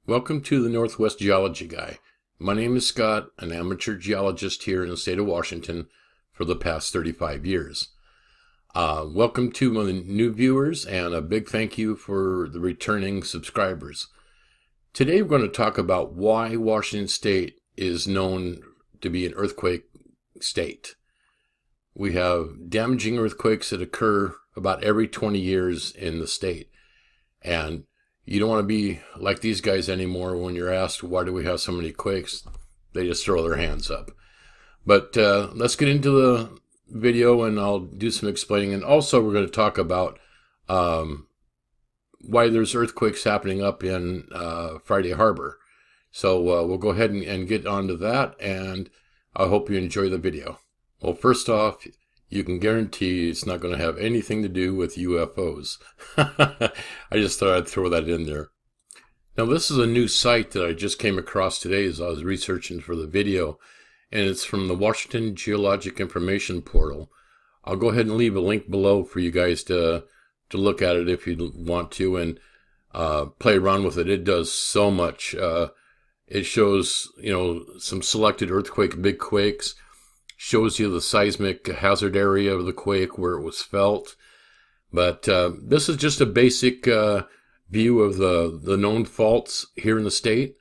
Welcome to the Northwest Geology Guy. My name is Scott, an amateur geologist here in the state of Washington for the past 35 years. Welcome to my new viewers and a big thank you for the returning subscribers. Today we're going to talk about why Washington State is known to be an earthquake state. We have damaging earthquakes that occur about every 20 years in the state. And you don't want to be like these guys anymore when you're asked, why do we have so many quakes? They just throw their hands up. But let's get into the video and I'll do some explaining. And also we're going to talk about why there's earthquakes happening up in Friday Harbor. So we'll go ahead and get onto that, and I hope you enjoy the video. Well, first off, you can guarantee it's not going to have anything to do with UFOs. I just thought I'd throw that in there. Now, this is a new site that I just came across today as I was researching for the video, and it's from the Washington Geologic Information Portal. I'll go ahead and leave a link below for you guys to look at it if you want to and play around with it. It does so much. It shows, some selected earthquake, big quakes. Shows you the seismic hazard area of the quake where it was felt. But this is just a basic view of the known faults here in the state.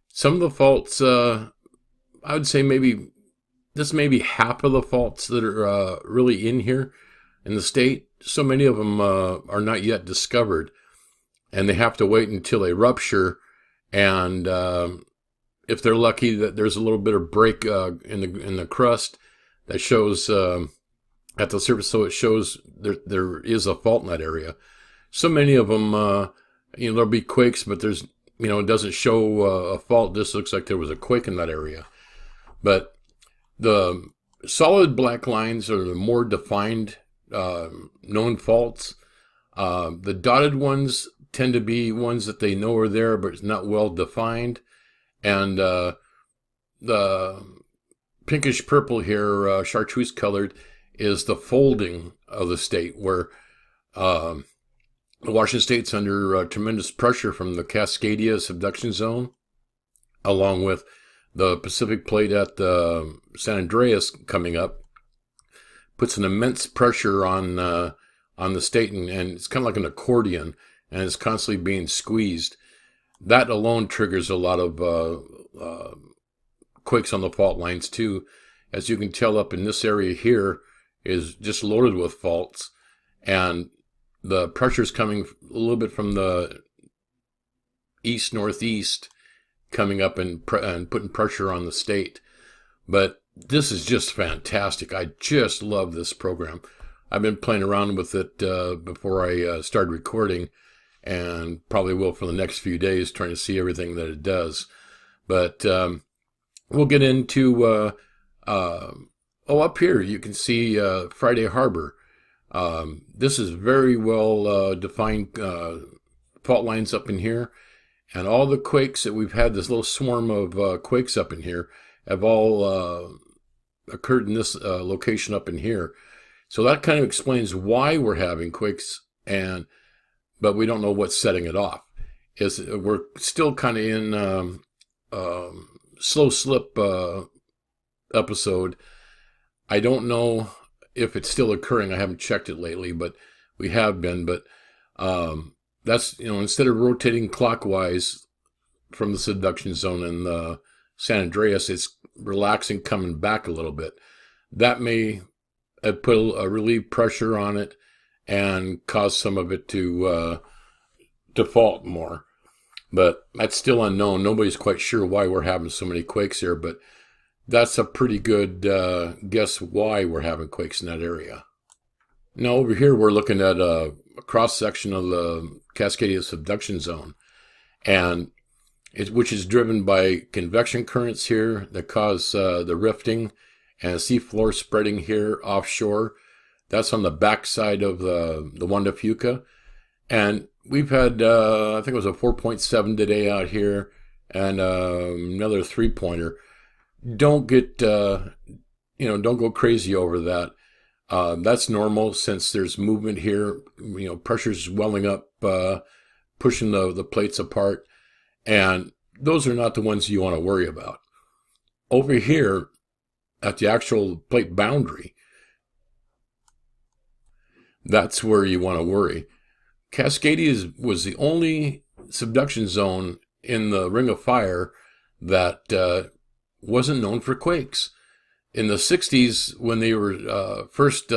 Some of the faults, I would say this may be half of the faults that are really in here in the state. So many of them are not yet discovered, and they have to wait until they rupture. And if they're lucky, that there's a little bit of break in the crust that shows at the surface, so it shows there is a fault in that area. So many of them, there'll be quakes, but there's it doesn't show a fault. This looks like there was a quake in that area. But the solid black lines are the more defined known faults. The dotted ones tend to be ones that they know are there, but it's not well defined. And the pinkish purple here, chartreuse colored, is the folding of the state, where Washington State's under tremendous pressure from the Cascadia subduction zone, along with the Pacific plate at the San Andreas coming up, puts an immense pressure on the state, and it's kind of like an accordion, and it's constantly being squeezed. That alone triggers a lot of quakes on the fault lines too. As you can tell, up in this area here is just loaded with faults, and the pressure's coming a little bit from the east-northeast, coming up and putting pressure on the state. But this is just fantastic. I just love this program. I've been playing around with it before I started recording, and probably will for the next few days, trying to see everything that it does. But we'll get into, up here you can see Friday Harbor. This is very well defined fault lines up in here. And all the quakes that we've had, this little swarm of quakes up in here, have all occurred in this location up in here. So that kind of explains why we're having quakes, but we don't know what's setting it off. We're still kind of in slow slip episode. I don't know if it's still occurring. I haven't checked it lately, but we have been. But that's, instead of rotating clockwise from the subduction zone in the San Andreas, it's relaxing, coming back a little bit. That may put a relief pressure on it and cause some of it to default more. But that's still unknown. Nobody's quite sure why we're having so many quakes here, but that's a pretty good guess why we're having quakes in that area. Now over here we're looking at a cross-section of the Cascadia subduction zone, and which is driven by convection currents here that cause the rifting and seafloor spreading here offshore. That's on the backside of the Juan de Fuca. And we've had, I think it was a 4.7 today out here, and another 3-pointer. Don't get, don't go crazy over that. That's normal since there's movement here. Pressure's welling up, pushing the plates apart. And those are not the ones you want to worry about. Over here at the actual plate boundary, that's where you want to worry. Cascadia was the only subduction zone in the Ring of Fire that wasn't known for quakes. In the 60s, when they were first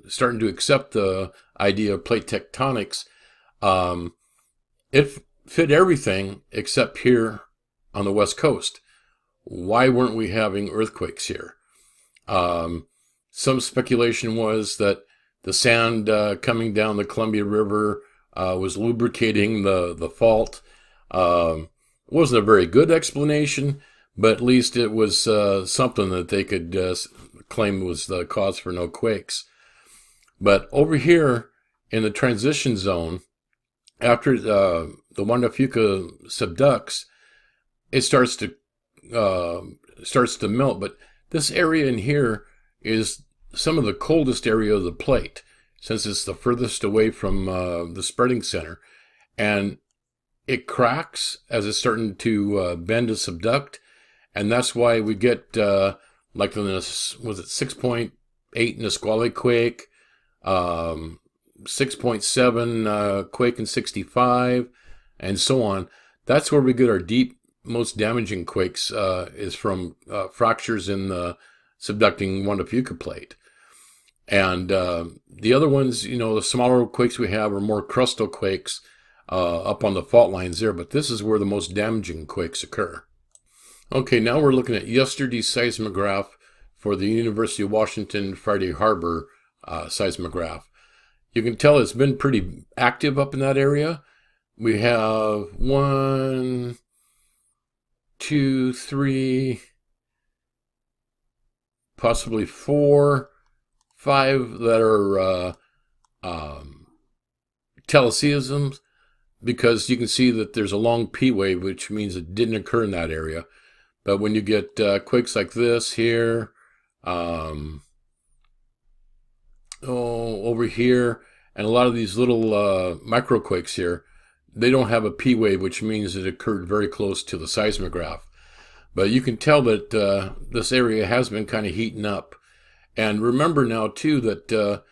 starting to accept the idea of plate tectonics, it fit everything except here on the West Coast. Why weren't we having earthquakes here? Some speculation was that the sand coming down the Columbia River was lubricating the fault. It wasn't a very good explanation, but at least it was something that they could claim was the cause for no quakes. But over here in the transition zone, after the Juan de Fuca subducts, it starts to melt. But this area in here is some of the coldest area of the plate, since it's the furthest away from the spreading center. And it cracks as it's starting to bend and subduct. And that's why we get, like in this, was it 6.8 Nisqually quake, 6.7 quake in 65, and so on. That's where we get our deep, most damaging quakes, is from fractures in the subducting Juan de Fuca plate. And the other ones, the smaller quakes we have are more crustal quakes up on the fault lines there, but this is where the most damaging quakes occur. Okay, now we're looking at yesterday's seismograph for the University of Washington Friday Harbor seismograph. You can tell it's been pretty active up in that area. We have 1, 2, 3, possibly 4, 5 that are teleseisms, because you can see that there's a long P wave, which means it didn't occur in that area. But when you get quakes like this here, over here, and a lot of these little microquakes here, they don't have a P wave, which means it occurred very close to the seismograph. But you can tell that this area has been kind of heating up. And remember now, too, that to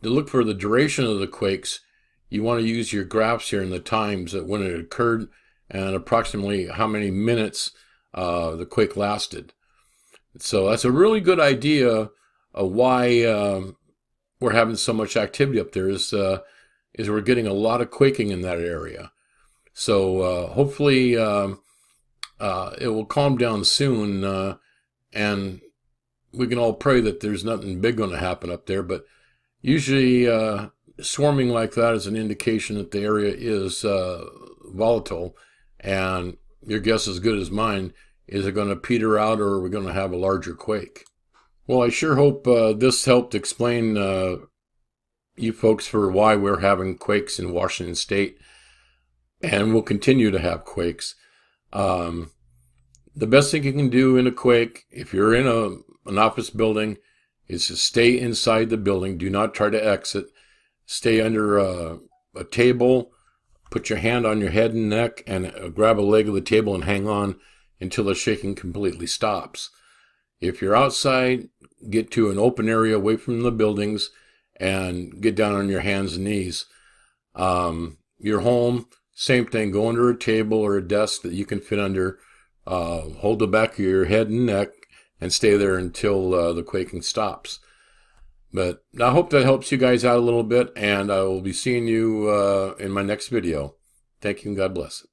look for the duration of the quakes, you want to use your graphs here in the times that when it occurred and approximately how many minutes the quake lasted. So that's a really good idea of why we're having so much activity up there is we're getting a lot of quaking in that area. So hopefully it will calm down soon, and we can all pray that there's nothing big going to happen up there. But usually swarming like that is an indication that the area is volatile, and your guess is as good as mine. Is it going to peter out, or are we going to have a larger quake? Well, I sure hope this helped explain you folks for why we're having quakes in Washington State, and we'll continue to have quakes. The best thing you can do in a quake, if you're in an office building, is to stay inside the building. Do not try to exit. Stay under a table. Put your hand on your head and neck and grab a leg of the table and hang on until the shaking completely stops. If you're outside, get to an open area away from the buildings and get down on your hands and knees. You're home, same thing. Go under a table or a desk that you can fit under. Hold the back of your head and neck and stay there until the quaking stops. But I hope that helps you guys out a little bit, and I will be seeing you in my next video. Thank you and God bless.